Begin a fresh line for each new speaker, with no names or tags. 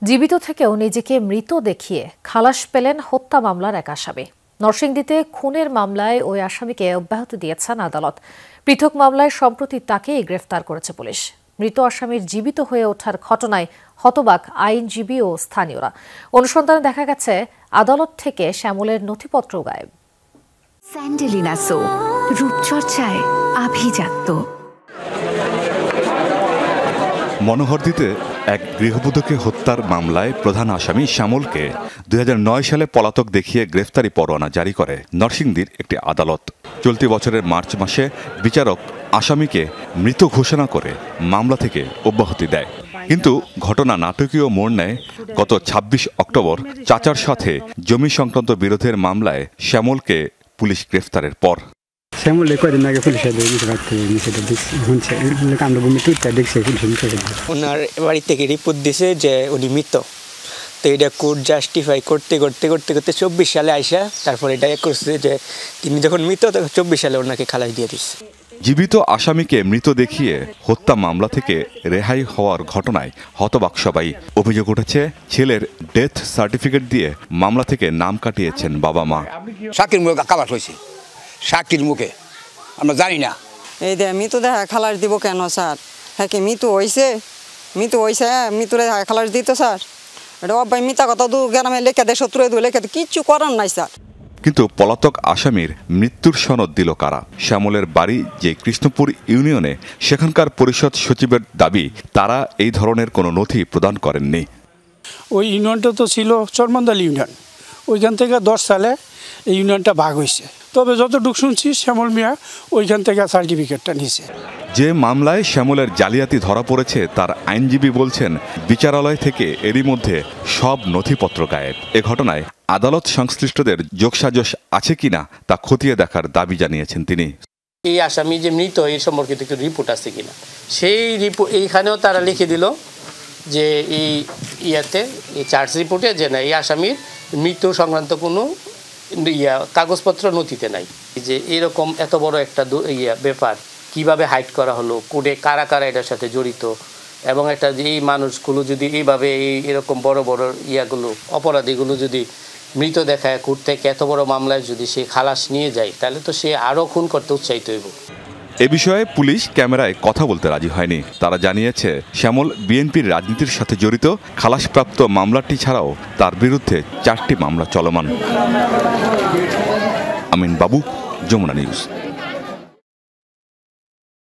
জীবিত থেকেও নিজেকে মৃত দেখিয়ে খালাস পেলেন হত্যা মামলার এক আসামি। নরসিংদীতে খুনের মামলায় ওই আসামিকে অব্যাহতি দিয়েছেন আদালত। পৃথক মামলায় সম্প্রতি তাকেই গ্রেফতার করেছে পুলিশ। মৃত আসামির জীবিত হয়ে ওঠার ঘটনায় হতবাক আইনজীবী ও স্থানীয়রা। অনুসন্ধানে দেখা গেছে আদালত থেকে শ্যামলের নথিপত্র গায়েব।
স্যান্ডেলিনা সো রূপচর্চায় আভিজাত্য।
মনোহরদীতে এক গৃহবধূকে হত্যার মামলায় প্রধান আসামি শ্যামলকে 2009 সালে পলাতক দেখিয়ে গ্রেফতারি পরোয়ানা জারি করে নরসিংদীর একটি আদালত। চলতি বছরের মার্চ মাসে বিচারক আসামিকে মৃত ঘোষণা করে মামলা থেকে অব্যাহতি দেয়। কিন্তু ঘটনা নাটকীয় মোড় নেয় গত 26 অক্টোবর চাচার সাথে জমি সংক্রান্ত বিরোধের মামলায় শ্যামলকে পুলিশ গ্রেফতারের পর।
শ্যামলে কয়েকদিন আগে পুলিশে
ওনার বাড়ি থেকে রিপোর্ট দিছে যে উনি মৃত। তো এটা কোর্ট জাস্টিফাই করতে 24 সালে আইসা তারপর এটা করছে যে তিনি যখন মৃত তখন 24 সালে ওনাকে খালাস দিয়ে দিচ্ছে।
জীবিত আসামিকে মৃত দেখিয়ে হত্যা মামলা থেকে রেহাই হওয়ার ঘটনায় হতবাক সবাই। অভিযোগ উঠেছে ছেলের ডেথ সার্টিফিকেট দিয়ে মামলা থেকে নাম কাটিয়েছেন বাবা মা।
সাকির মুখে খালাস হয়েছে, সাকির মুখে আমরা জানি না।
এই দে মৃত দেখা খালাস দিব কেন স্যার? হ্যাঁ কি মৃত্যু হয়েছে মৃত্যুরে খালাস দিত স্যার? এটা অব্বাই মিথ্যা কথা দু গ্রামে লেখা দেয়, শত্রু লেখা কিচ্ছু করার নাই স্যার।
কিন্তু পলাতক আসামির মৃত্যুর সনদ দিল কারা? শ্যামলের বাড়ি যে কৃষ্ণপুর ইউনিয়নে, সেখানকার পরিষদ সচিবের দাবি তারা এই ধরনের কোনো নথি প্রদান করেননি।
ওই ইউনিয়নটা তো ছিল চরমন্দাল ইউনিয়ন, ওইখান থেকে 10 সালে এই ইউনিয়নটা ভাগ হয়েছে। তবে যতটুকু শুনছি শ্যামল মিয়া ওইখান থেকে সার্টিফিকেটটা নিয়েছে।
যে মামলায় শ্যামলের জালিয়াতি ধরা পড়েছে তার আইনজীবী বলছেন বিচারালয় থেকে এরই মধ্যে সব নথিপত্র গায়েব। এ ঘটনায় আদালত সংশ্লিষ্টদের যোগসাজশ আছে কিনা তা খতিয়ে দেখার দাবি জানিয়েছেন তিনি।
এই আসামি যে মৃত এই সম্পর্কিত একটু রিপোর্ট আছে কিনা, সেই রিপোর্ট এইখানেও তারা লিখে দিল যে এই এই চার্জ রিপোর্টে যে না এই আসামির মৃত্যু সংক্রান্ত কোনো কাগজপত্র নথিতে নাই। যে এরকম এত বড় একটা ব্যাপার কিভাবে হাইড করা হলো, কোর্টে কারা কারা এটার সাথে জড়িত, এবং একটা যে এই মানুষগুলো যদি এইভাবে এরকম বড় বড় অপরাধীগুলো যদি মৃত দেখায় কোর্ট থেকে এত বড় মামলায় যদি সে খালাস নিয়ে যায়, তাহলে তো সে আরও খুন করতে উৎসাহিত হইব।
এ বিষয়ে পুলিশ ক্যামেরায় কথা বলতে রাজি হয়নি। তারা জানিয়েছে শ্যামল বিএনপির রাজনীতির সাথে জড়িত। খালাসপ্রাপ্ত মামলাটি ছাড়াও তার বিরুদ্ধে 4টি মামলা চলমান। আমিন বাবু, যমুনা নিউজ।